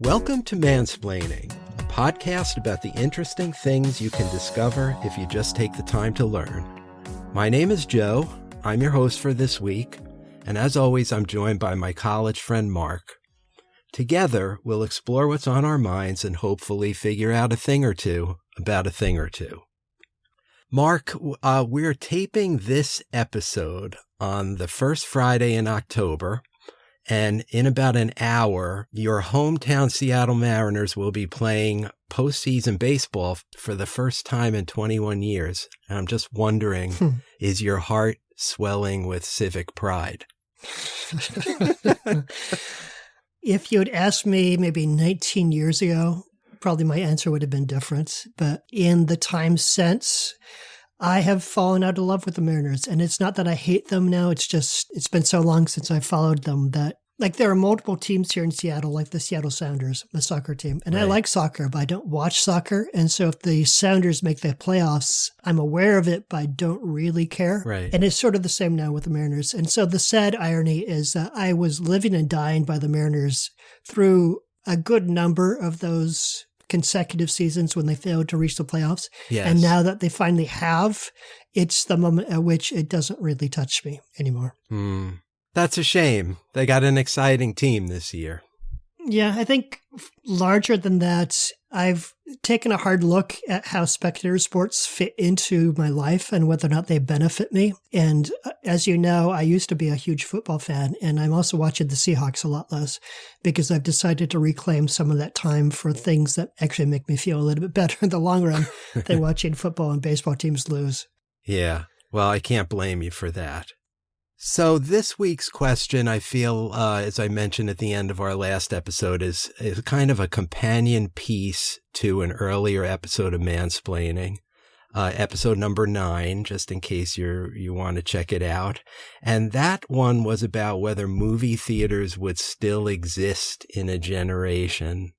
Welcome to Mansplaining, a podcast about the interesting things you can discover if you just take the time to learn. My name is Joe. I'm your host for this week, and as always, I'm joined by my college friend Mark. Together, we'll explore what's on our minds and hopefully figure out a thing or two about a thing or two. Mark, we're taping this episode on the first Friday in October, and in about an hour, your hometown Seattle Mariners will be playing postseason baseball for the first time in 21 years. And I'm just wondering, is your heart swelling with civic pride? If you had asked me maybe 19 years ago, probably my answer would have been different. But in the time since, I have fallen out of love with the Mariners. And it's not that I hate them now. It's just, it's been so long since I followed them that, like, there are multiple teams here in Seattle, like the Seattle Sounders, the soccer team. And right. I like soccer, but I don't watch soccer. And so if the Sounders make the playoffs, I'm aware of it, but I don't really care. Right. And it's sort of the same now with the Mariners. And so the sad irony is that I was living and dying by the Mariners through a good number of those consecutive seasons when they failed to reach the playoffs. Yes. And now that they finally have, it's the moment at which it doesn't really touch me anymore. That's a shame. They got an exciting team this year. Yeah, I think larger than that, I've taken a hard look at how spectator sports fit into my life and whether or not they benefit me. And as you know, I used to be a huge football fan, and I'm also watching the Seahawks a lot less because I've decided to reclaim some of that time for things that actually make me feel a little bit better in the long run than watching football and baseball teams lose. Yeah, well, I can't blame you for that. So this week's question, I feel, as I mentioned at the end of our last episode, is kind of a companion piece to an earlier episode of Mansplaining, episode number 9, just in case you want to check it out. And that one was about whether movie theaters would still exist in a generation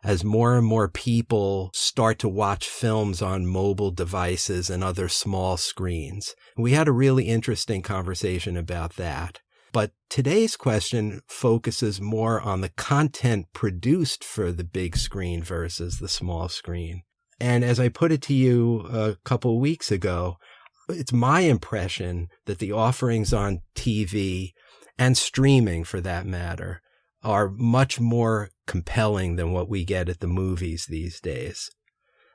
as more and more people start to watch films on mobile devices and other small screens. We had a really interesting conversation about that. But today's question focuses more on the content produced for the big screen versus the small screen. And as I put it to you a couple of weeks ago, it's my impression that the offerings on TV and streaming, for that matter, are much more compelling than what we get at the movies these days.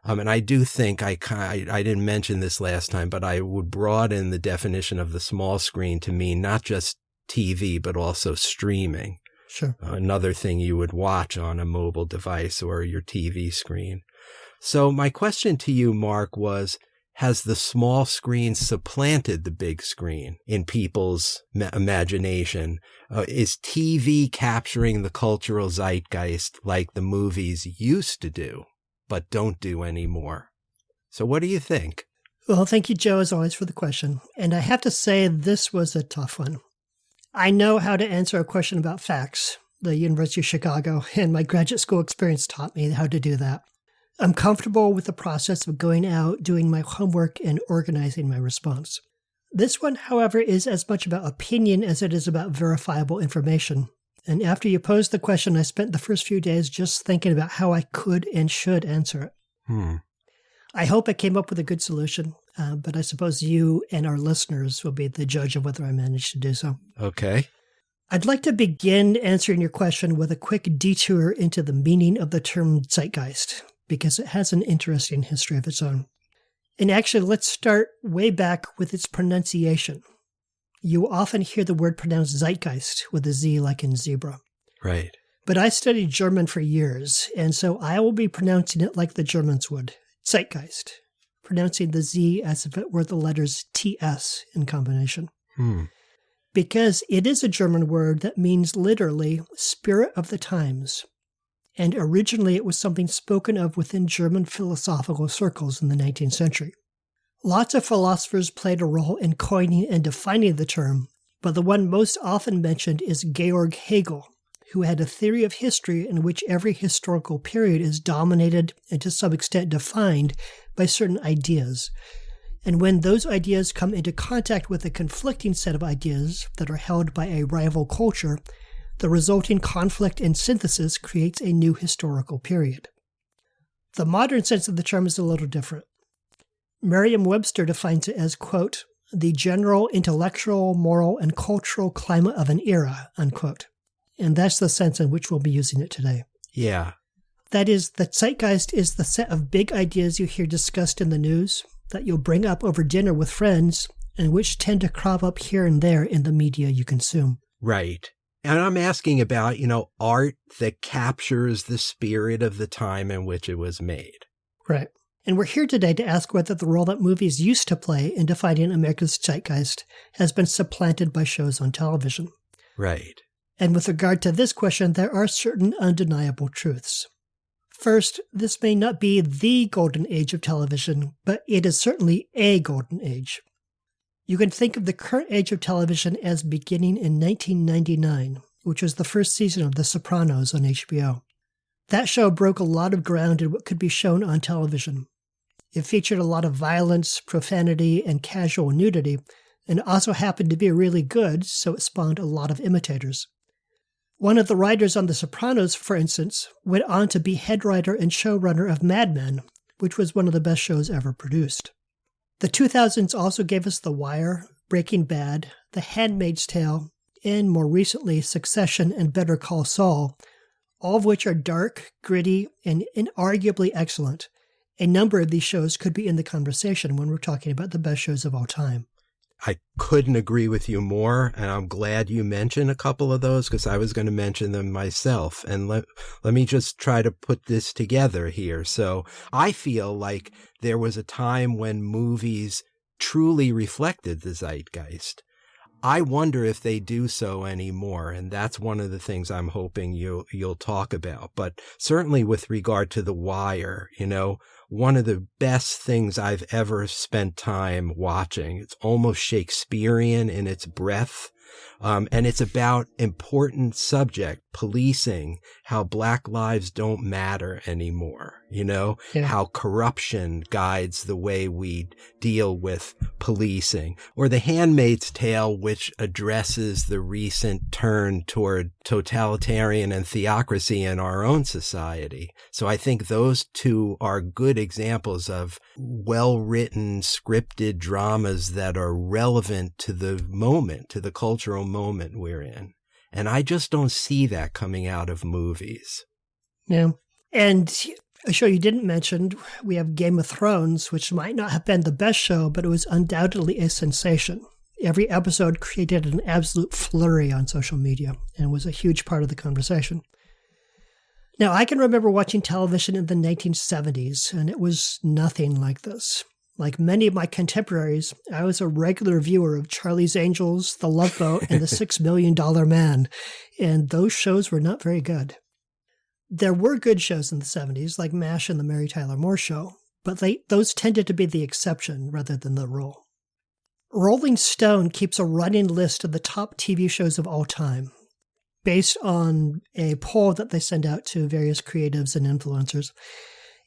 And I do think I didn't mention this last time, but I would broaden the definition of the small screen to mean not just TV, but also streaming. Sure. Another thing you would watch on a mobile device or your TV screen. So my question to you, Mark, was, has the small screen supplanted the big screen in people's imagination? Is TV capturing the cultural zeitgeist like the movies used to do, but don't do anymore? So what do you think? Well, thank you, Joe, as always, for the question. And I have to say, this was a tough one. I know how to answer a question about facts. The University of Chicago and my graduate school experience taught me how to do that. I'm comfortable with the process of going out, doing my homework, and organizing my response. This one, however, is as much about opinion as it is about verifiable information. And after you posed the question, I spent the first few days just thinking about how I could and should answer it. I hope I came up with a good solution, but I suppose you and our listeners will be the judge of whether I managed to do so. Okay. I'd like to begin answering your question with a quick detour into the meaning of the term zeitgeist, because it has an interesting history of its own. And actually, let's start way back with its pronunciation. You often hear the word pronounced zeitgeist with a Z like in zebra. Right. But I studied German for years, and so I will be pronouncing it like the Germans would, zeitgeist, pronouncing the Z as if it were the letters TS in combination. Because it is a German word that means literally spirit of the times. And originally it was something spoken of within German philosophical circles in the 19th century. Lots of philosophers played a role in coining and defining the term, but the one most often mentioned is Georg Hegel, who had a theory of history in which every historical period is dominated and to some extent defined by certain ideas. And when those ideas come into contact with a conflicting set of ideas that are held by a rival culture, The resulting conflict and synthesis creates a new historical period. The modern sense of the term is a little different. Merriam-Webster defines it as, quote, the general intellectual, moral, and cultural climate of an era, unquote. And that's the sense in which we'll be using it today. Yeah. That is, the zeitgeist is the set of big ideas you hear discussed in the news that you'll bring up over dinner with friends and which tend to crop up here and there in the media you consume. Right. And I'm asking about, art that captures the spirit of the time in which it was made. Right. And we're here today to ask whether the role that movies used to play in defining America's zeitgeist has been supplanted by shows on television. Right. And with regard to this question, there are certain undeniable truths. First, this may not be the golden age of television, but it is certainly a golden age. You can think of the current age of television as beginning in 1999, which was the first season of The Sopranos on HBO. That show broke a lot of ground in what could be shown on television. It featured a lot of violence, profanity, and casual nudity, and also happened to be really good, so it spawned a lot of imitators. One of the writers on The Sopranos, for instance, went on to be head writer and showrunner of Mad Men, which was one of the best shows ever produced. The 2000s also gave us The Wire, Breaking Bad, The Handmaid's Tale, and more recently Succession and Better Call Saul, all of which are dark, gritty, and inarguably excellent. A number of these shows could be in the conversation when we're talking about the best shows of all time. I couldn't agree with you more, and I'm glad you mentioned a couple of those because I was going to mention them myself. And let me just try to put this together here. So I feel like there was a time when movies truly reflected the zeitgeist. I wonder if they do so anymore, and that's one of the things I'm hoping you'll talk about. But certainly with regard to The Wire, one of the best things I've ever spent time watching. It's almost Shakespearean in its breadth. And it's about important subject, policing, how Black lives don't matter anymore, how corruption guides the way we deal with policing. Or The Handmaid's Tale, which addresses the recent turn toward totalitarian and theocracy in our own society. So I think those two are good examples of well-written, scripted dramas that are relevant to the moment, to the cultural moment we're in. And I just don't see that coming out of movies. Yeah. And a show you didn't mention, we have Game of Thrones, which might not have been the best show, but it was undoubtedly a sensation. Every episode created an absolute flurry on social media and was a huge part of the conversation. Now, I can remember watching television in the 1970s, and it was nothing like this. Like many of my contemporaries, I was a regular viewer of Charlie's Angels, The Love Boat, and The $6 Million Man, and those shows were not very good. There were good shows in the 70s, like MASH and The Mary Tyler Moore Show, but those tended to be the exception rather than the rule. Rolling Stone keeps a running list of the top TV shows of all time, based on a poll that they send out to various creatives and influencers.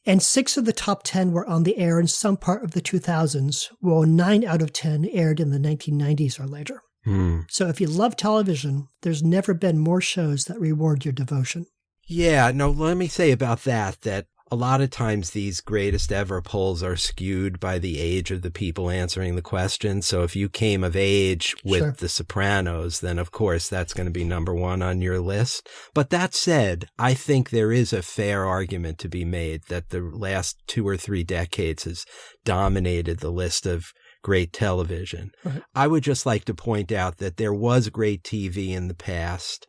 And 6 of the top 10 were on the air in some part of the 2000s, while 9 out of 10 aired in the 1990s or later. So if you love television, there's never been more shows that reward your devotion. Yeah, no, let me say about that a lot of times these greatest ever polls are skewed by the age of the people answering the question. So if you came of age with The Sopranos, then of course that's going to be number one on your list. But that said, I think there is a fair argument to be made that the last 2 or 3 decades has dominated the list of great television. Right. I would just like to point out that there was great TV in the past.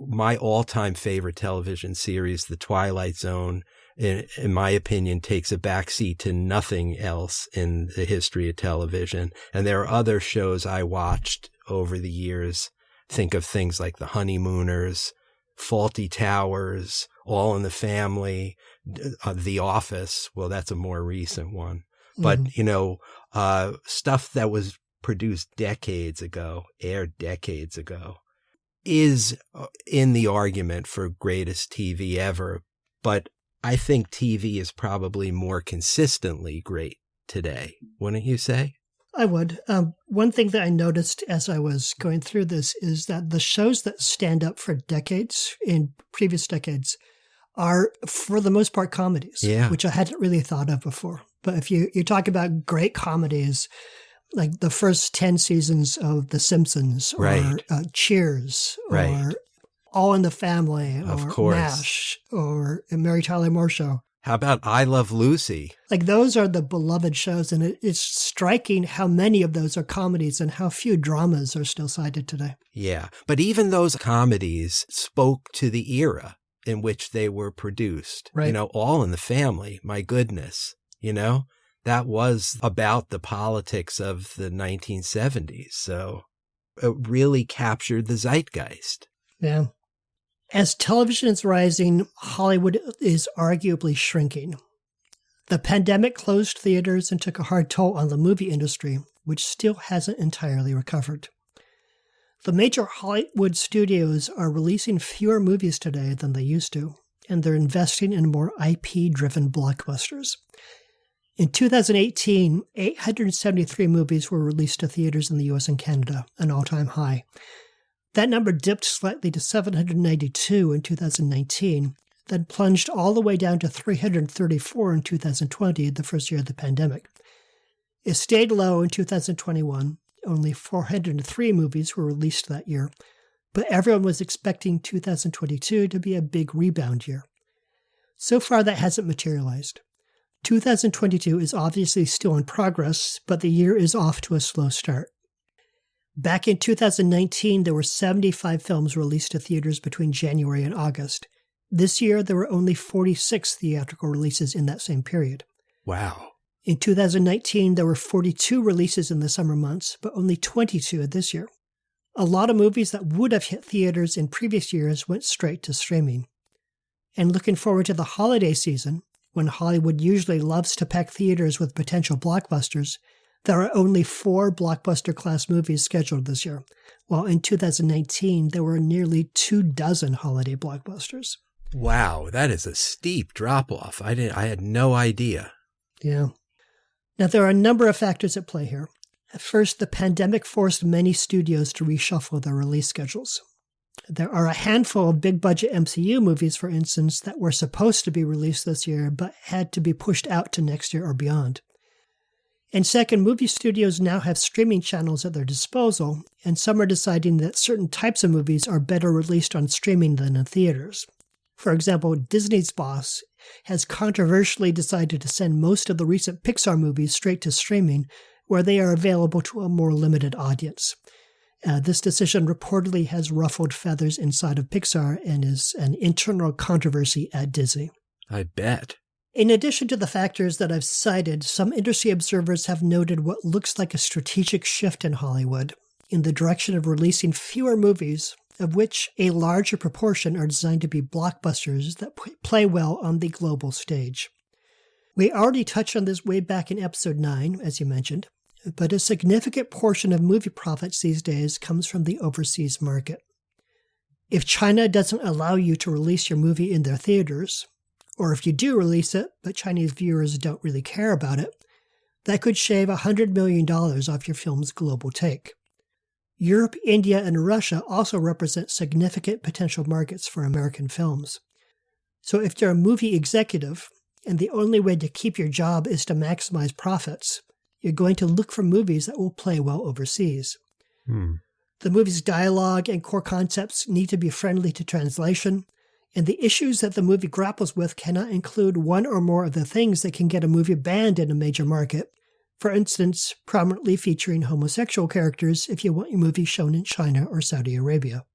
My all-time favorite television series, The Twilight Zone, in my opinion, takes a backseat to nothing else in the history of television. And there are other shows I watched over the years. Think of things like The Honeymooners, Fawlty Towers, All in the Family, The Office. Well, that's a more recent one. But, stuff that was produced decades ago, aired decades ago, is in the argument for greatest TV ever, but I think TV is probably more consistently great today, wouldn't you say? I would. One thing that I noticed as I was going through this is that the shows that stand up for decades, in previous decades, are, for the most part, comedies, which I hadn't really thought of before. But if you talk about great comedies, like the first 10 seasons of The Simpsons, or Cheers, or All in the Family, or MASH, or Mary Tyler Moore Show. How about I Love Lucy? Like, those are the beloved shows, and it's striking how many of those are comedies and how few dramas are still cited today. Yeah, but even those comedies spoke to the era in which they were produced. Right. All in the Family, my goodness, that was about the politics of the 1970s. So it really captured the zeitgeist. Yeah. As television is rising, Hollywood is arguably shrinking. The pandemic closed theaters and took a hard toll on the movie industry, which still hasn't entirely recovered. The major Hollywood studios are releasing fewer movies today than they used to, and they're investing in more IP-driven blockbusters. In 2018, 873 movies were released to theaters in the US and Canada, an all-time high. That number dipped slightly to 792 in 2019, then plunged all the way down to 334 in 2020, the first year of the pandemic. It stayed low in 2021. Only 403 movies were released that year, but everyone was expecting 2022 to be a big rebound year. So far, that hasn't materialized. 2022 is obviously still in progress, but the year is off to a slow start. Back in 2019, there were 75 films released to theaters between January and August. This year, there were only 46 theatrical releases in that same period. Wow. In 2019, there were 42 releases in the summer months, but only 22 this year. A lot of movies that would have hit theaters in previous years went straight to streaming. And looking forward to the holiday season, when Hollywood usually loves to pack theaters with potential blockbusters, there are only 4 blockbuster-class movies scheduled this year, while in 2019 there were nearly 24 holiday blockbusters. Wow, that is a steep drop-off. I had no idea. Yeah. Now, there are a number of factors at play here. First, the pandemic forced many studios to reshuffle their release schedules. There are a handful of big-budget MCU movies, for instance, that were supposed to be released this year, but had to be pushed out to next year or beyond. And second, movie studios now have streaming channels at their disposal, and some are deciding that certain types of movies are better released on streaming than in theaters. For example, Disney's boss has controversially decided to send most of the recent Pixar movies straight to streaming, where they are available to a more limited audience. This decision reportedly has ruffled feathers inside of Pixar and is an internal controversy at Disney. I bet. In addition to the factors that I've cited, some industry observers have noted what looks like a strategic shift in Hollywood in the direction of releasing fewer movies, of which a larger proportion are designed to be blockbusters that play well on the global stage. We already touched on this way back in episode 9, as you mentioned, but a significant portion of movie profits these days comes from the overseas market. If China doesn't allow you to release your movie in their theaters, or if you do release it, but Chinese viewers don't really care about it, that could shave $100 million off your film's global take. Europe, India, and Russia also represent significant potential markets for American films. So if you're a movie executive, and the only way to keep your job is to maximize profits, you're going to look for movies that will play well overseas. The movie's dialogue and core concepts need to be friendly to translation, and the issues that the movie grapples with cannot include one or more of the things that can get a movie banned in a major market. For instance, prominently featuring homosexual characters if you want your movie shown in China or Saudi Arabia.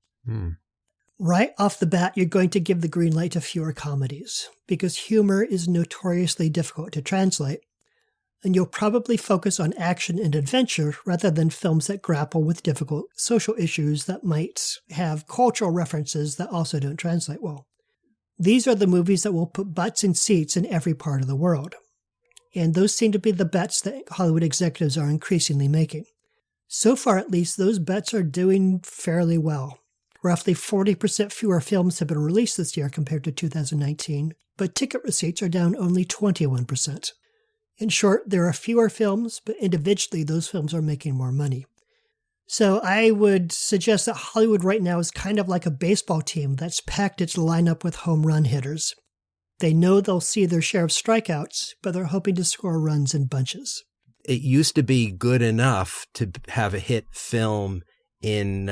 Right off the bat, you're going to give the green light to fewer comedies, because humor is notoriously difficult to translate, and you'll probably focus on action and adventure rather than films that grapple with difficult social issues that might have cultural references that also don't translate well. These are the movies that will put butts in seats in every part of the world. And those seem to be the bets that Hollywood executives are increasingly making. So far, at least, those bets are doing fairly well. Roughly 40% fewer films have been released this year compared to 2019, but ticket receipts are down only 21%. In short, there are fewer films, but individually those films are making more money. So I would suggest that Hollywood right now is kind of like a baseball team that's packed its lineup with home run hitters. They know they'll see their share of strikeouts, but they're hoping to score runs in bunches. It used to be good enough to have a hit film in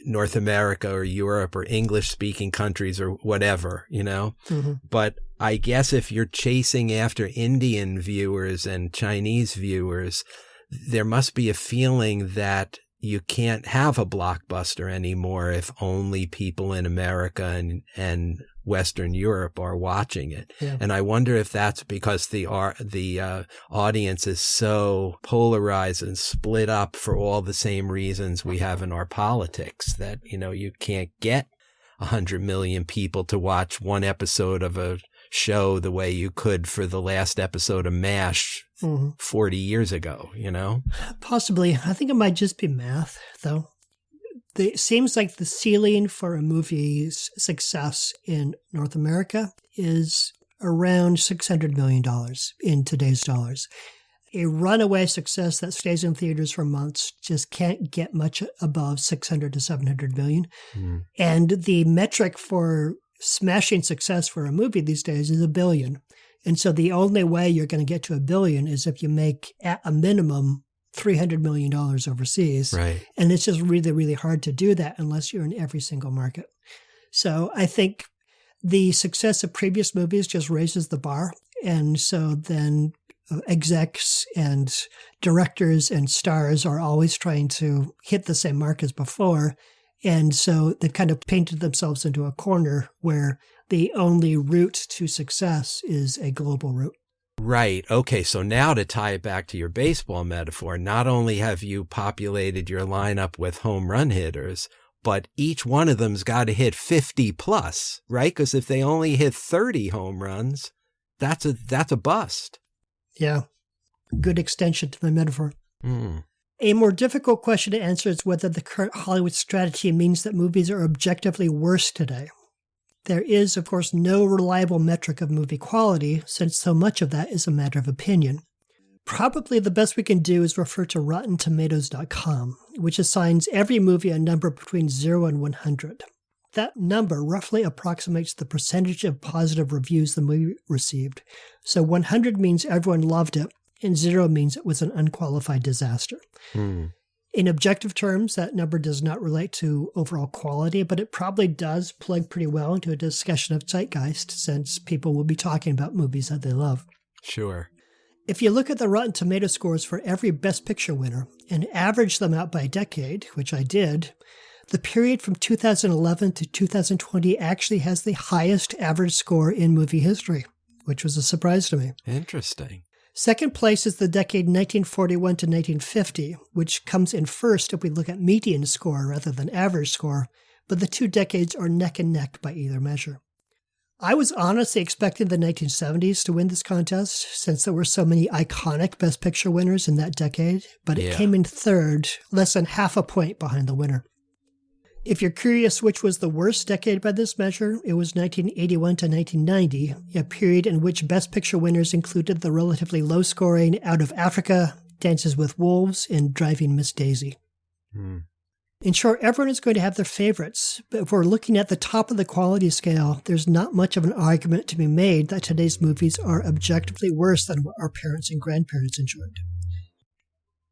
North America or Europe or English-speaking countries or whatever, Mm-hmm. But I guess if you're chasing after Indian viewers and Chinese viewers, there must be a feeling that you can't have a blockbuster anymore if only people in America and Western Europe are watching it. Yeah. And I wonder if that's because the audience is so polarized and split up for all the same reasons we have in our politics, that, you can't get 100 million people to watch one episode of a show the way you could for the last episode of MASH 40 years ago, Possibly. I think it might just be math, though. It seems like the ceiling for a movie's success in North America is around $600 million in today's dollars. A runaway success that stays in theaters for months just can't get much above 600 to 700 million. Mm. And the metric for smashing success for a movie these days is $1 billion. And so the only way you're going to get to $1 billion is if you make, at a minimum, $300 million overseas. Right. And it's just really, really hard to do that unless you're in every single market. So I think the success of previous movies just raises the bar. And so then execs and directors and stars are always trying to hit the same mark as before. And so they've kind of painted themselves into a corner where the only route to success is a global route. Right. Okay. So now to tie it back to your baseball metaphor, not only have you populated your lineup with home run hitters, but each one of them's got to hit 50 plus, right? Because if they only hit 30 home runs, that's a bust. Yeah. Good extension to my metaphor. Mm. A more difficult question to answer is whether the current Hollywood strategy means that movies are objectively worse today. There is, of course, no reliable metric of movie quality, since so much of that is a matter of opinion. Probably the best we can do is refer to RottenTomatoes.com, which assigns every movie a number between 0 and 100. That number roughly approximates the percentage of positive reviews the movie received. So 100 means everyone loved it, and 0 means it was an unqualified disaster. In objective terms, that number does not relate to overall quality, but it probably does plug pretty well into a discussion of zeitgeist, since people will be talking about movies that they love. Sure. If you look at the Rotten Tomato scores for every Best Picture winner and average them out by decade, which I did, the period from 2011 to 2020 actually has the highest average score in movie history, which was a surprise to me. Interesting. Second place is the decade 1941 to 1950, which comes in first if we look at median score rather than average score, but the two decades are neck and neck by either measure. I was honestly expecting the 1970s to win this contest, since there were so many iconic Best Picture winners in that decade, but it came in third, less than half a point behind the winner. If you're curious which was the worst decade by this measure, it was 1981 to 1990, a period in which Best Picture winners included the relatively low-scoring Out of Africa, Dances with Wolves, and Driving Miss Daisy. In short, everyone is going to have their favorites, but if we're looking at the top of the quality scale, there's not much of an argument to be made that today's movies are objectively worse than what our parents and grandparents enjoyed.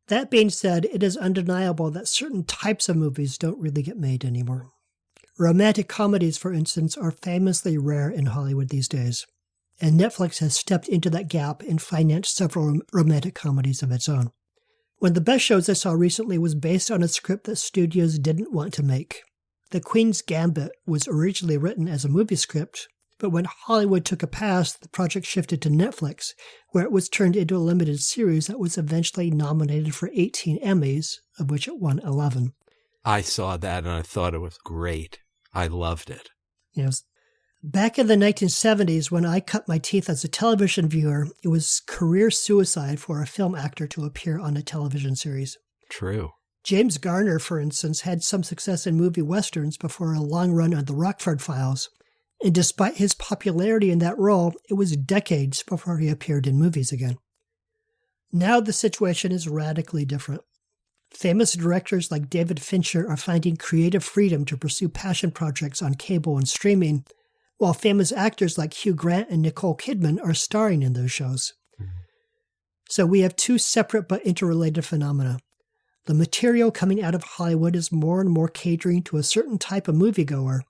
That being said, it is undeniable that certain types of movies don't really get made anymore. Romantic comedies, for instance, are famously rare in Hollywood these days, and Netflix has stepped into that gap and financed several romantic comedies of its own. One of the best shows I saw recently was based on a script that studios didn't want to make. The Queen's Gambit was originally written as a movie script, but when Hollywood took a pass, the project shifted to Netflix, where it was turned into a limited series that was eventually nominated for 18 Emmys, of which it won 11. I saw that and I thought it was great. I loved it. Yes. Back in the 1970s, when I cut my teeth as a television viewer, it was career suicide for a film actor to appear on a television series. True. James Garner, for instance, had some success in movie westerns before a long run on The Rockford Files. And despite his popularity in that role, it was decades before he appeared in movies again. Now the situation is radically different. Famous directors like David Fincher are finding creative freedom to pursue passion projects on cable and streaming, while famous actors like Hugh Grant and Nicole Kidman are starring in those shows. So we have two separate but interrelated phenomena. The material coming out of Hollywood is more and more catering to a certain type of moviegoer,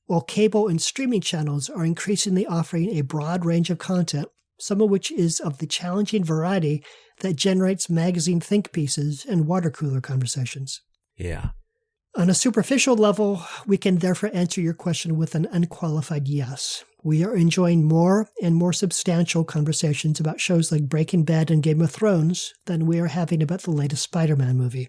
while cable and streaming channels are increasingly offering a broad range of content, some of which is of the challenging variety that generates magazine think pieces and water cooler conversations. Yeah. On a superficial level, we can therefore answer your question with an unqualified yes. We are enjoying more and more substantial conversations about shows like Breaking Bad and Game of Thrones than we are having about the latest Spider-Man movie.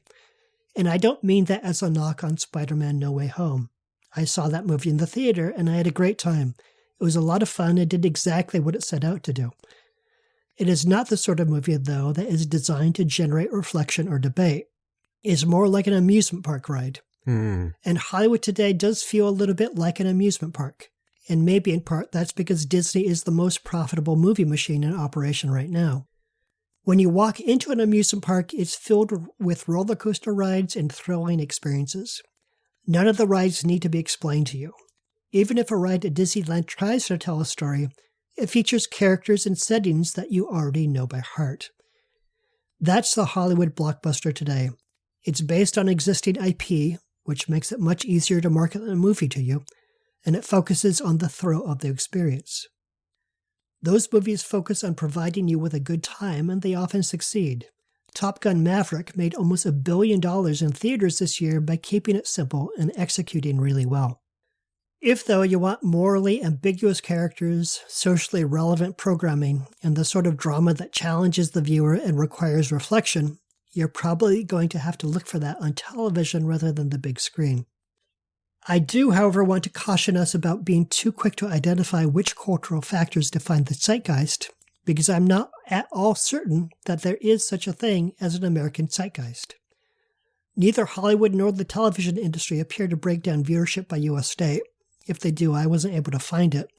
And I don't mean that as a knock on Spider-Man No Way Home. I saw that movie in the theater and I had a great time. It was a lot of fun and did exactly what it set out to do. It is not the sort of movie, though, that is designed to generate reflection or debate. It is more like an amusement park ride. And Hollywood today does feel a little bit like an amusement park. And maybe in part that's because Disney is the most profitable movie machine in operation right now. When you walk into an amusement park, it's filled with roller coaster rides and thrilling experiences. None of the rides need to be explained to you. Even if a ride at Disneyland tries to tell a story, it features characters and settings that you already know by heart. That's the Hollywood blockbuster today. It's based on existing IP, which makes it much easier to market a movie to you, and it focuses on the thrill of the experience. Those movies focus on providing you with a good time, and they often succeed. Top Gun Maverick made almost $1 billion in theaters this year by keeping it simple and executing really well. If, though, you want morally ambiguous characters, socially relevant programming, and the sort of drama that challenges the viewer and requires reflection, you're probably going to have to look for that on television rather than the big screen. I do, however, want to caution us about being too quick to identify which cultural factors define the zeitgeist, because I'm not at all certain that there is such a thing as an American zeitgeist. Neither Hollywood nor the television industry appear to break down viewership by U.S. state. If they do, I wasn't able to find it.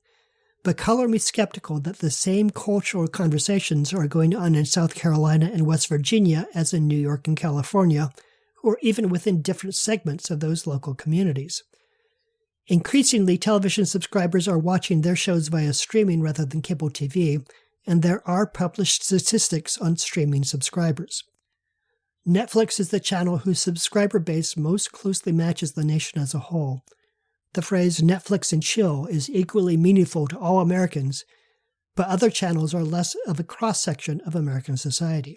But color me skeptical that the same cultural conversations are going on in South Carolina and West Virginia as in New York and California, or even within different segments of those local communities. Increasingly, television subscribers are watching their shows via streaming rather than cable TV, and there are published statistics on streaming subscribers. Netflix is the channel whose subscriber base most closely matches the nation as a whole. The phrase Netflix and chill is equally meaningful to all Americans, but other channels are less of a cross-section of American society.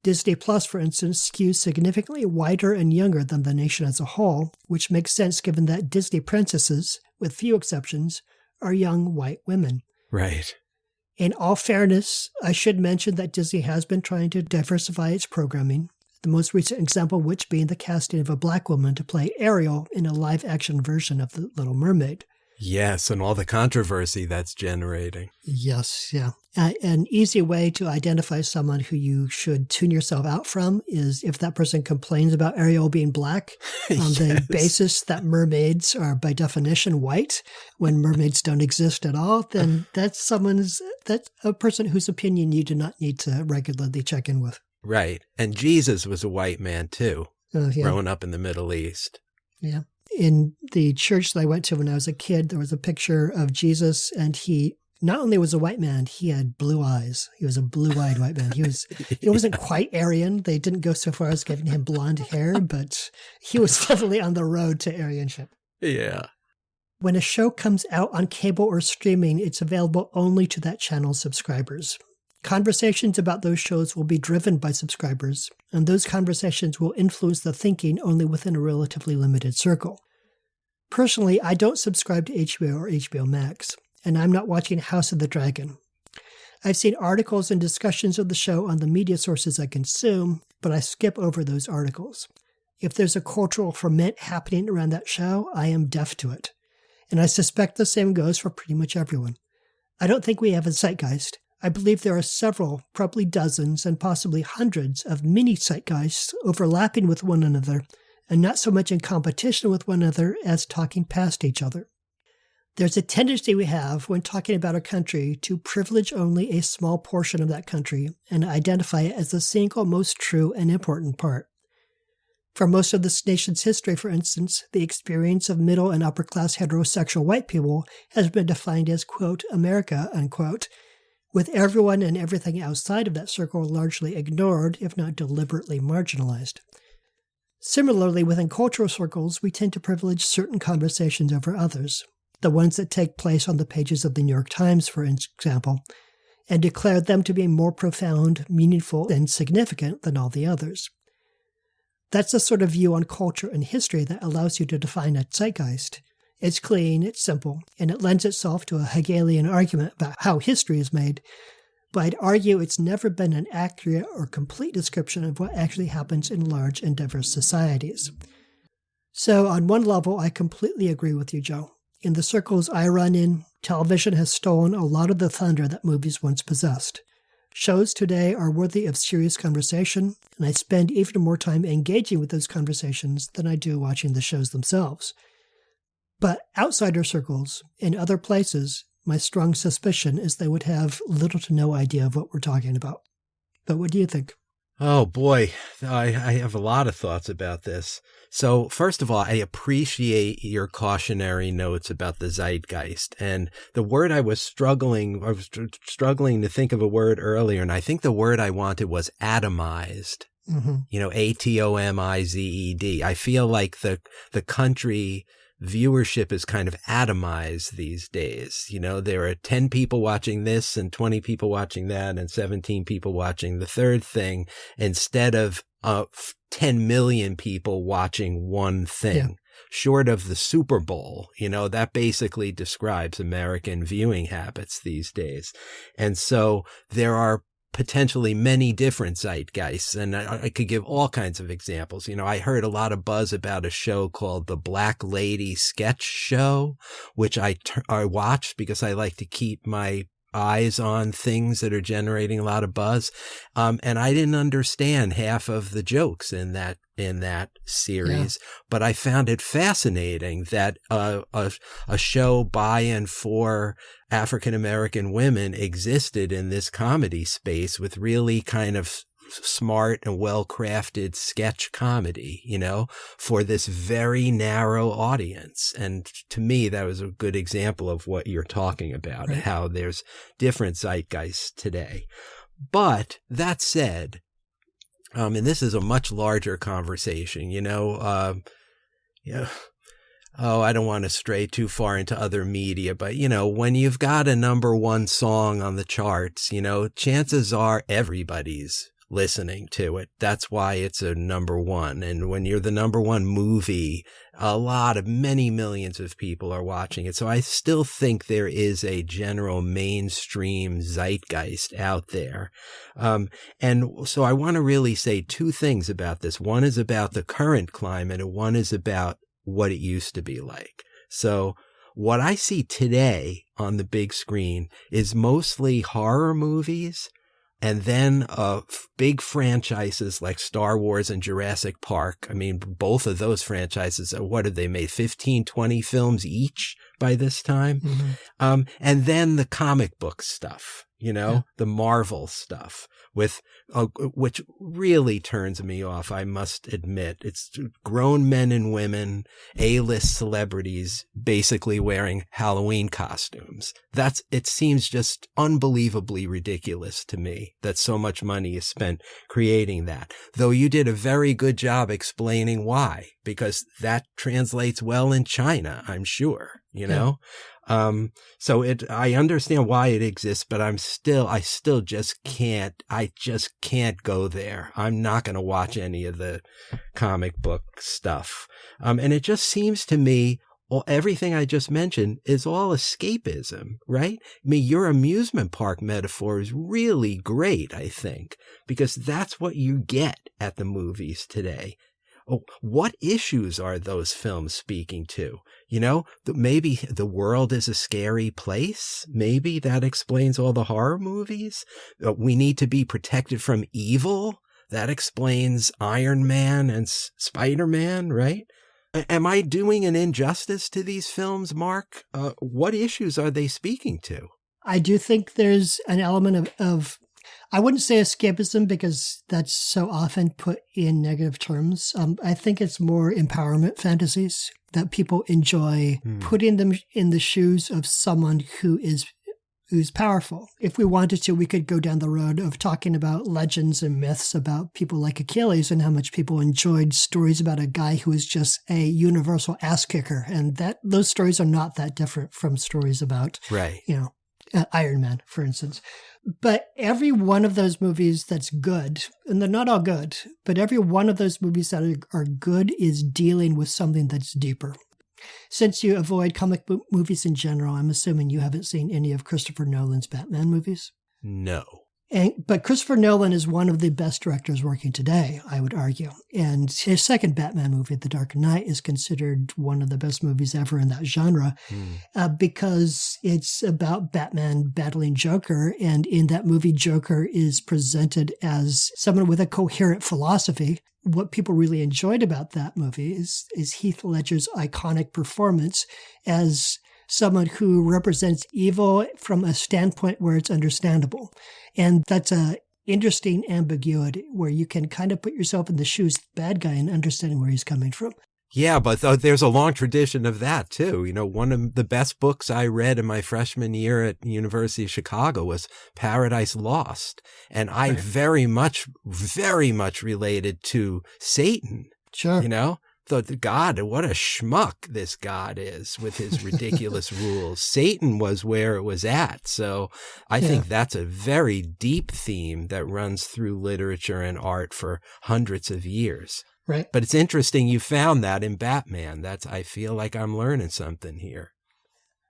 Disney Plus, for instance, skews significantly whiter and younger than the nation as a whole, which makes sense given that Disney princesses, with few exceptions, are young white women. Right. In all fairness, I should mention that Disney has been trying to diversify its programming, the most recent example of which being the casting of a black woman to play Ariel in a live-action version of The Little Mermaid. Yes, and all the controversy that's generating. Yes, yeah. An easy way to identify someone who you should tune yourself out from is if that person complains about Ariel being black on the basis that mermaids are by definition white when mermaids don't exist at all, then that's a person whose opinion you do not need to regularly check in with. Right. And Jesus was a white man too, growing up in the Middle East. Yeah. In the church that I went to when I was a kid, there was a picture of Jesus, and he not only was a white man, he had blue eyes. He was a blue-eyed white man. He wasn't quite Aryan. They didn't go so far as giving him blonde hair, but he was definitely on the road to Aryanship. Yeah. When a show comes out on cable or streaming, it's available only to that channel's subscribers. Conversations about those shows will be driven by subscribers, and those conversations will influence the thinking only within a relatively limited circle. Personally, I don't subscribe to HBO or HBO Max, and I'm not watching House of the Dragon. I've seen articles and discussions of the show on the media sources I consume, but I skip over those articles. If there's a cultural ferment happening around that show, I am deaf to it. And I suspect the same goes for pretty much everyone. I don't think we have a zeitgeist. I believe there are several, probably dozens and possibly hundreds of mini zeitgeists overlapping with one another and not so much in competition with one another as talking past each other. There's a tendency we have when talking about a country to privilege only a small portion of that country and identify it as the single most true and important part. For most of this nation's history, for instance, the experience of middle and upper class heterosexual white people has been defined as, quote, America, unquote, with everyone and everything outside of that circle largely ignored, if not deliberately marginalized. Similarly, within cultural circles, we tend to privilege certain conversations over others, the ones that take place on the pages of the New York Times, for example, and declare them to be more profound, meaningful, and significant than all the others. That's the sort of view on culture and history that allows you to define a zeitgeist. It's clean, it's simple, and it lends itself to a Hegelian argument about how history is made, but I'd argue it's never been an accurate or complete description of what actually happens in large and diverse societies. So on one level, I completely agree with you, Joe. In the circles I run in, television has stolen a lot of the thunder that movies once possessed. Shows today are worthy of serious conversation, and I spend even more time engaging with those conversations than I do watching the shows themselves. But outsider circles, in other places, my strong suspicion is they would have little to no idea of what we're talking about. But what do you think? Oh, boy, I have a lot of thoughts about this. So first of all, I appreciate your cautionary notes about the zeitgeist. And the word I was struggling to think of a word earlier, and I think the word I wanted was atomized. Mm-hmm. Atomized. I feel like the country viewership is kind of atomized these days. There are 10 people watching this and 20 people watching that and 17 people watching the third thing instead of 10 million people watching one thing. Yeah. Short of the Super Bowl, that basically describes American viewing habits these days. And so there are potentially many different zeitgeists, and I could give all kinds of examples. I heard a lot of buzz about a show called the Black Lady Sketch Show, which I watched because I like to keep my eyes on things that are generating a lot of buzz. And I didn't understand half of the jokes in that series, but I found it fascinating that a show by and for African-American women existed in this comedy space with really kind of smart and well-crafted sketch comedy, for this very narrow audience. And to me, that was a good example of what you're talking about, right? How there's different zeitgeists today. But that said, and this is a much larger conversation, I don't want to stray too far into other media, but, when you've got a number one song on the charts, chances are everybody's listening to it. That's why it's a number one. And when you're the number one movie, many millions of people are watching it. So I still think there is a general mainstream zeitgeist out there. And so I want to really say two things about this. One is about the current climate, and one is about what it used to be like. So what I see today on the big screen is mostly horror movies, and then big franchises like Star Wars and Jurassic Park. I mean, both of those franchises, what have they made? 15, 20 films each by this time? Mm-hmm. And then the comic book stuff, the Marvel stuff, which really turns me off, I must admit. It's grown men and women, A-list celebrities, basically wearing Halloween costumes. It seems just unbelievably ridiculous to me that so much money is spent creating that. Though you did a very good job explaining why, because that translates well in China, I'm sure, So I understand why it exists, but I just can't go there. I'm not going to watch any of the comic book stuff. And it just seems to me, everything I just mentioned is all escapism, right? I mean, your amusement park metaphor is really great, I think, because that's what you get at the movies today. Oh, what issues are those films speaking to? Maybe the world is a scary place. Maybe that explains all the horror movies. We need to be protected from evil. That explains Iron Man and Spider-Man, right? Am I doing an injustice to these films, Mark? What issues are they speaking to? I do think there's an element of I wouldn't say escapism because that's so often put in negative terms. I think it's more empowerment fantasies that people enjoy, putting them in the shoes of someone who's powerful. If we wanted to, we could go down the road of talking about legends and myths about people like Achilles and how much people enjoyed stories about a guy who was just a universal ass kicker. And those stories are not that different from stories about, Iron Man, for instance. But every one of those movies that's good, and they're not all good, but every one of those movies that are good is dealing with something that's deeper. Since you avoid comic book movies in general, I'm assuming you haven't seen any of Christopher Nolan's Batman movies? No. But Christopher Nolan is one of the best directors working today, I would argue. And his second Batman movie, The Dark Knight, is considered one of the best movies ever in that genre because it's about Batman battling Joker. And in that movie, Joker is presented as someone with a coherent philosophy. What people really enjoyed about that movie is Heath Ledger's iconic performance as someone who represents evil from a standpoint where it's understandable. And that's a interesting ambiguity where you can kind of put yourself in the shoes of the bad guy and understanding where he's coming from. Yeah, but there's a long tradition of that too. You know, one of the best books I read in my freshman year at University of Chicago was Paradise Lost. And I very much related to Satan. Sure. You know? Thought, God, what a schmuck this God is with his ridiculous rules. Satan was where it was at. So I think that's a very deep theme that runs through literature and art for hundreds of years. Right. But it's interesting you found that in Batman. I feel like I'm learning something here.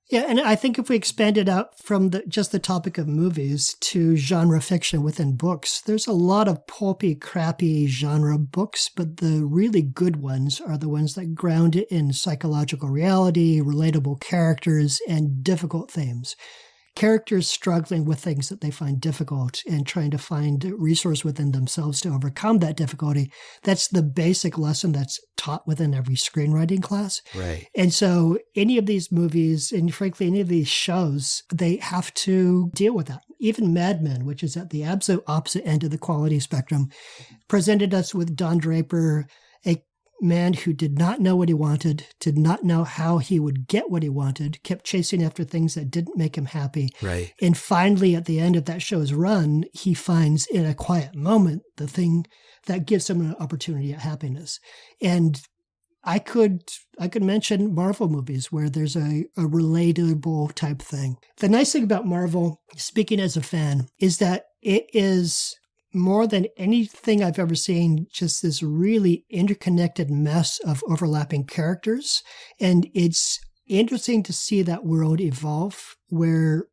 Yeah, and I think if we expand it out from just the topic of movies to genre fiction within books, there's a lot of pulpy, crappy genre books, but the really good ones are the ones that ground it in psychological reality, relatable characters, and difficult themes. Characters struggling with things that they find difficult and trying to find a resource within themselves to overcome that difficulty. That's the basic lesson that's taught within every screenwriting class. Right. And so any of these movies, and frankly, any of these shows, they have to deal with that. Even Mad Men, which is at the absolute opposite end of the quality spectrum, presented us with Don Draper, a man who did not know what he wanted, did not know how he would get what he wanted, kept chasing after things that didn't make him happy. Right. And finally, at the end of that show's run, he finds in a quiet moment the thing that gives him an opportunity at happiness. And I could mention Marvel movies where there's a relatable type thing. The nice thing about Marvel, speaking as a fan, is that it is more than anything I've ever seen, just this really interconnected mess of overlapping characters. And it's interesting to see that world evolve where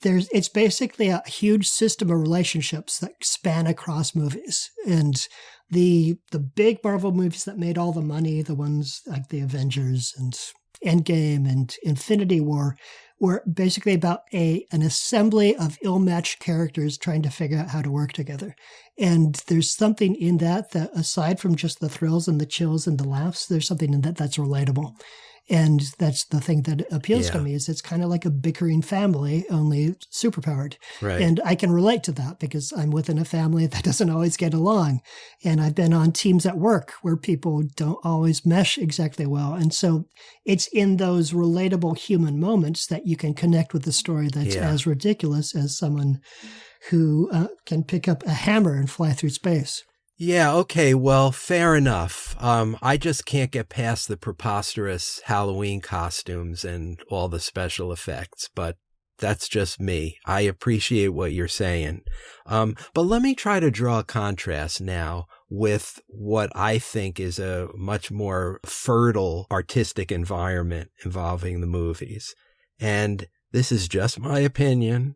it's basically a huge system of relationships that span across movies. And the big Marvel movies that made all the money, the ones like the Avengers and Endgame and Infinity War, were basically about an assembly of ill-matched characters trying to figure out how to work together. And there's something in that aside from just the thrills and the chills and the laughs, there's something in that that's relatable. And that's the thing that appeals to me, is it's kind of like a bickering family, only superpowered. Right. And I can relate to that because I'm within a family that doesn't always get along. And I've been on teams at work where people don't always mesh exactly well. And so it's in those relatable human moments that you can connect with the story that's as ridiculous as someone who can pick up a hammer and fly through space. Yeah, okay, well, fair enough. I just can't get past the preposterous Halloween costumes and all the special effects, but that's just me. I appreciate what you're saying. But let me try to draw a contrast now with what I think is a much more fertile artistic environment involving the movies. And this is just my opinion.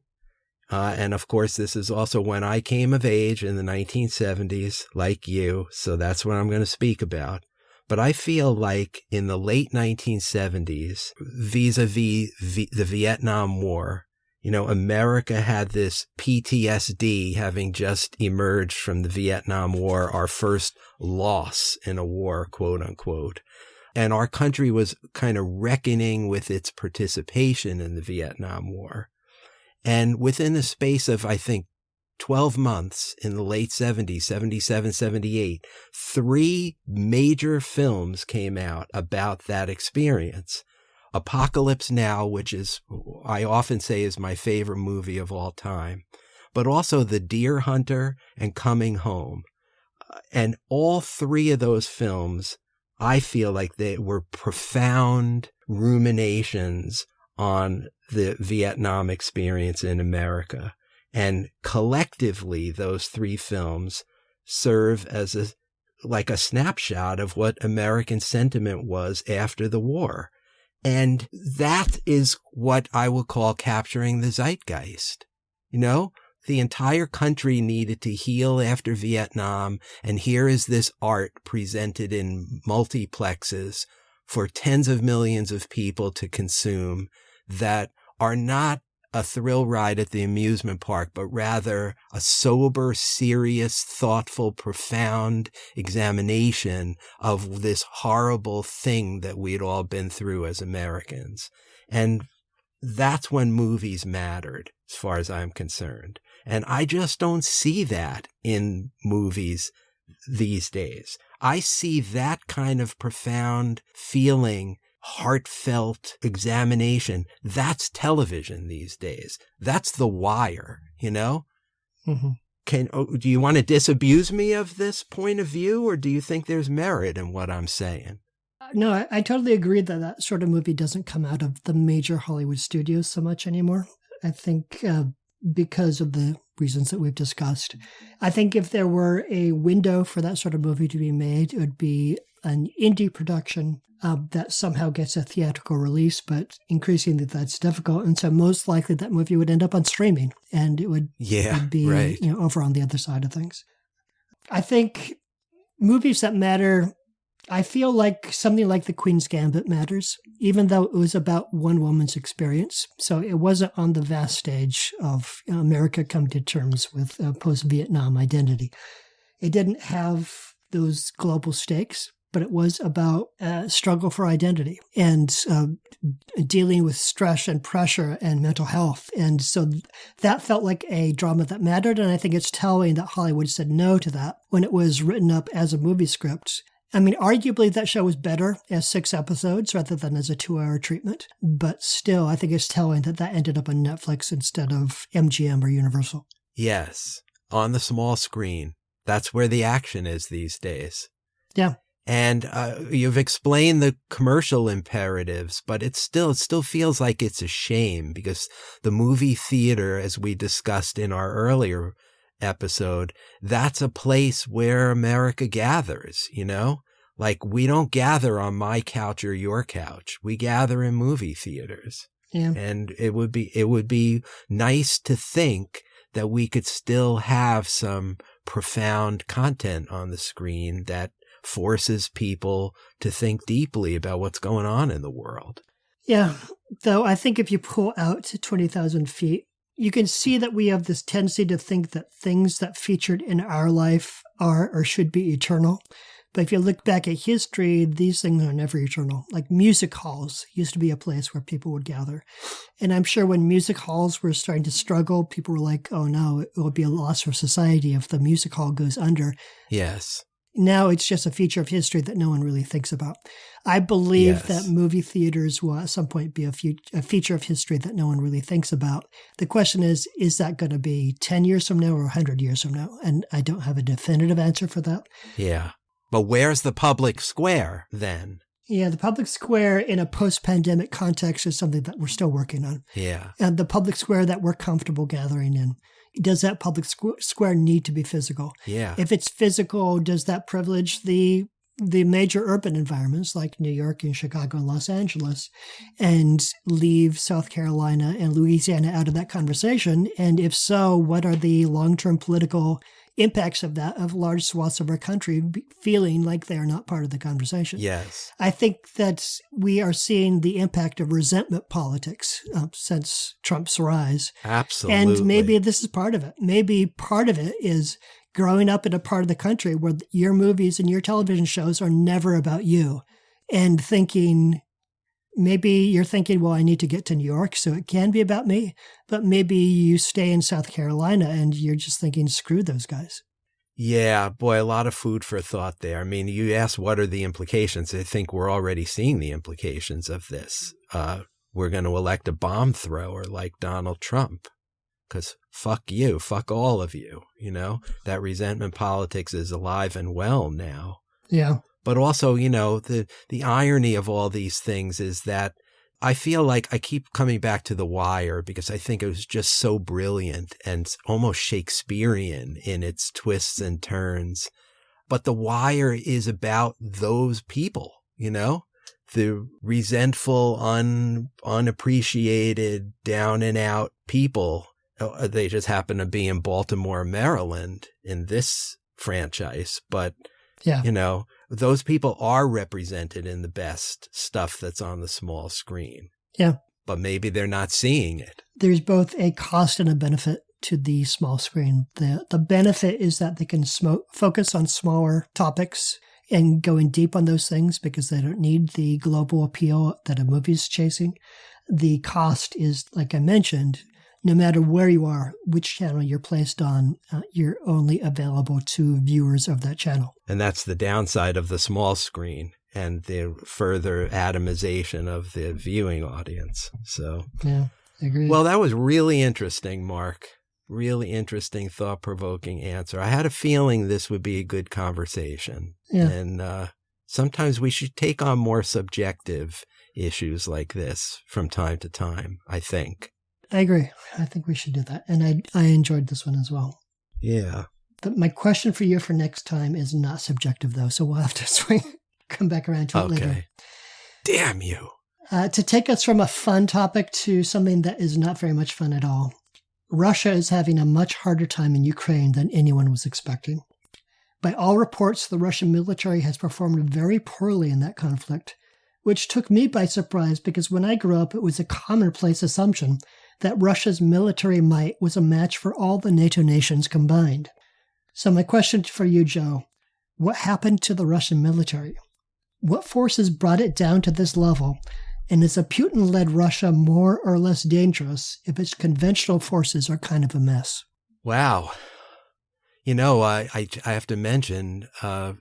And of course, this is also when I came of age in the 1970s, like you. So that's what I'm going to speak about. But I feel like in the late 1970s, vis-a-vis the Vietnam War America had this PTSD having just emerged from the Vietnam War, our first loss in a war, quote unquote. And our country was kind of reckoning with its participation in the Vietnam War. And within the space of, I think, 12 months in the late 70s, 77, 78, 3 major films came out about that experience. Apocalypse Now, which is, I often say, is my favorite movie of all time, but also The Deer Hunter and Coming Home. And all 3 of those films, I feel like they were profound ruminations on the Vietnam experience in America. And collectively, those 3 films serve as a snapshot of what American sentiment was after the war. And that is what I will call capturing the zeitgeist. The entire country needed to heal after Vietnam, and here is this art presented in multiplexes for tens of millions of people to consume that are not a thrill ride at the amusement park, but rather a sober, serious, thoughtful, profound examination of this horrible thing that we'd all been through as Americans. And that's when movies mattered, as far as I'm concerned. And I just don't see that in movies these days. I see that kind of profound feeling, heartfelt examination. That's television these days. That's The Wire, Mm-hmm. Do you want to disabuse me of this point of view, or do you think there's merit in what I'm saying? No, I totally agree that sort of movie doesn't come out of the major Hollywood studios so much anymore. I think because of the reasons that we've discussed. I think if there were a window for that sort of movie to be made, it would be an indie production that somehow gets a theatrical release, but increasingly that's difficult. And so most likely that movie would end up on streaming, and it would be right. Over on the other side of things. I think movies that matter, I feel like something like The Queen's Gambit matters, even though it was about one woman's experience. So it wasn't on the vast stage of America coming to terms with post-Vietnam identity. It didn't have those global stakes, but it was about struggle for identity and dealing with stress and pressure and mental health. And so that felt like a drama that mattered. And I think it's telling that Hollywood said no to that when it was written up as a movie script. I mean, arguably that show was better as 6 episodes rather than as a 2-hour treatment. But still, I think it's telling that ended up on Netflix instead of MGM or Universal. Yes, on the small screen. That's where the action is these days. Yeah. And you've explained the commercial imperatives, but it still feels like it's a shame because the movie theater, as we discussed in our earlier episode, that's a place where America gathers, Like we don't gather on my couch or your couch. We gather in movie theaters. Yeah. And it would be nice to think that we could still have some profound content on the screen that forces people to think deeply about what's going on in the world. Yeah, though I think if you pull out to 20,000 feet, you can see that we have this tendency to think that things that featured in our life are or should be eternal. But if you look back at history, these things are never eternal. Like music halls used to be a place where people would gather. And I'm sure when music halls were starting to struggle, people were like, oh no, it will be a loss for society if the music hall goes under. Yes. Now it's just a feature of history that no one really thinks about. I believe that movie theaters will at some point be a feature of history that no one really thinks about. The question is that going to be 10 years from now or 100 years from now? And I don't have a definitive answer for that. Yeah. But where's the public square then? Yeah, the public square in a post-pandemic context is something that we're still working on. Yeah. And the public square that we're comfortable gathering in. Does that public square need to be physical? Yeah. If it's physical, does that privilege the major urban environments like New York and Chicago and Los Angeles and leave South Carolina and Louisiana out of that conversation? And if so, what are the long-term political impacts of that, of large swaths of our country feeling like they are not part of the conversation. Yes. I think that we are seeing the impact of resentment politics since Trump's rise. Absolutely. And maybe this is part of it. Maybe part of it is growing up in a part of the country where your movies and your television shows are never about you, and thinking, maybe you're thinking, well, I need to get to New York so it can be about me. But maybe you stay in South Carolina and you're just thinking, screw those guys. Yeah, boy, a lot of food for thought there. I mean, you asked what are the implications. I think we're already seeing the implications of this. We're going to elect a bomb thrower like Donald Trump. Because fuck you, fuck all of you, that resentment politics is alive and well now. Yeah. But also, the irony of all these things is that I feel like I keep coming back to The Wire because I think it was just so brilliant and almost Shakespearean in its twists and turns. But The Wire is about those people, the resentful, unappreciated, down and out people. They just happen to be in Baltimore, Maryland in this franchise. But, yeah. Those people are represented in the best stuff that's on the small screen. Yeah. But maybe they're not seeing it. There's both a cost and a benefit to the small screen. The benefit is that they can focus on smaller topics and going deep on those things because they don't need the global appeal that a movie's chasing. The cost is, like I mentioned, no matter where you are, which channel you're placed on, you're only available to viewers of that channel. And that's the downside of the small screen and the further atomization of the viewing audience. So, yeah, I agree. Well, that was really interesting, Mark. Really interesting, thought-provoking answer. I had a feeling this would be a good conversation. Yeah. And sometimes we should take on more subjective issues like this from time to time, I think. I agree. I think we should do that. And I enjoyed this one as well. Yeah. But my question for you for next time is not subjective, though. So we'll have to come back around to it later. Damn you. To take us from a fun topic to something that is not very much fun at all. Russia is having a much harder time in Ukraine than anyone was expecting. By all reports, the Russian military has performed very poorly in that conflict, which took me by surprise because when I grew up, it was a commonplace assumption that Russia's military might was a match for all the NATO nations combined. So my question for you, Joe, what happened to the Russian military? What forces brought it down to this level? And is a Putin-led Russia more or less dangerous if its conventional forces are kind of a mess? Wow. I have to mention, on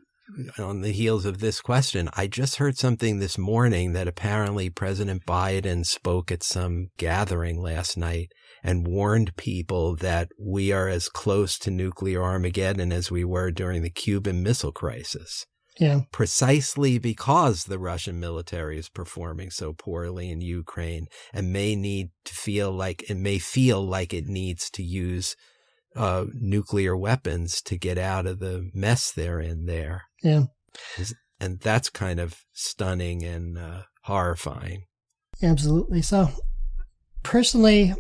the heels of this question, I just heard something this morning that apparently President Biden spoke at some gathering last night and warned people that we are as close to nuclear Armageddon as we were during the Cuban Missile Crisis. Yeah. Precisely because the Russian military is performing so poorly in Ukraine and may feel like it needs to use nuclear weapons to get out of the mess they're in there. Yeah. And that's kind of stunning and horrifying. Absolutely. So personally,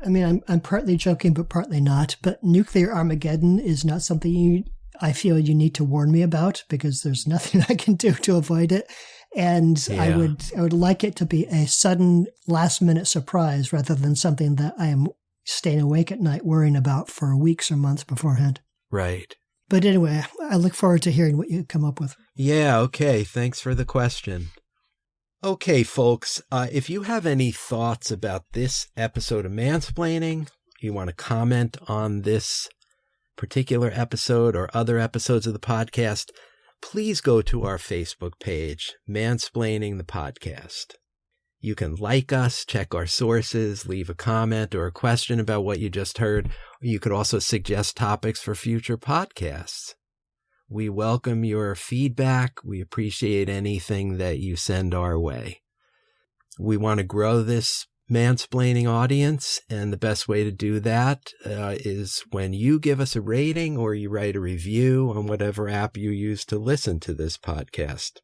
I mean, I'm partly joking, but partly not. But nuclear Armageddon is not something I feel you need to warn me about because there's nothing I can do to avoid it. And yeah. I would like it to be a sudden last minute surprise rather than something that I am staying awake at night worrying about for weeks or months beforehand. Right. But anyway, I look forward to hearing what you come up with. Yeah, okay. Thanks for the question. Okay, folks, if you have any thoughts about this episode of Mansplaining, you want to comment on this particular episode or other episodes of the podcast, please go to our Facebook page, Mansplaining the Podcast. You can like us, check our sources, leave a comment or a question about what you just heard. You could also suggest topics for future podcasts. We welcome your feedback. We appreciate anything that you send our way. We want to grow this mansplaining audience, and the best way to do that is when you give us a rating or you write a review on whatever app you use to listen to this podcast.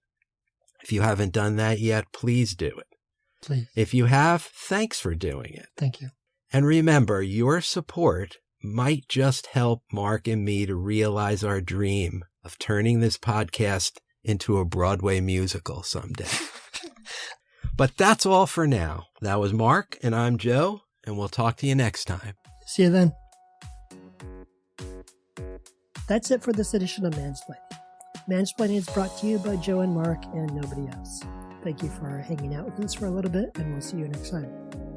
If you haven't done that yet, please do it. Please. If you have, thanks for doing it. Thank you. And remember, your support might just help Mark and me to realize our dream of turning this podcast into a Broadway musical someday. But that's all for now. That was Mark, and I'm Joe, and we'll talk to you next time. See you then. That's it for this edition of Mansplaining. Mansplaining is brought to you by Joe and Mark and nobody else. Thank you for hanging out with us for a little bit, and we'll see you next time.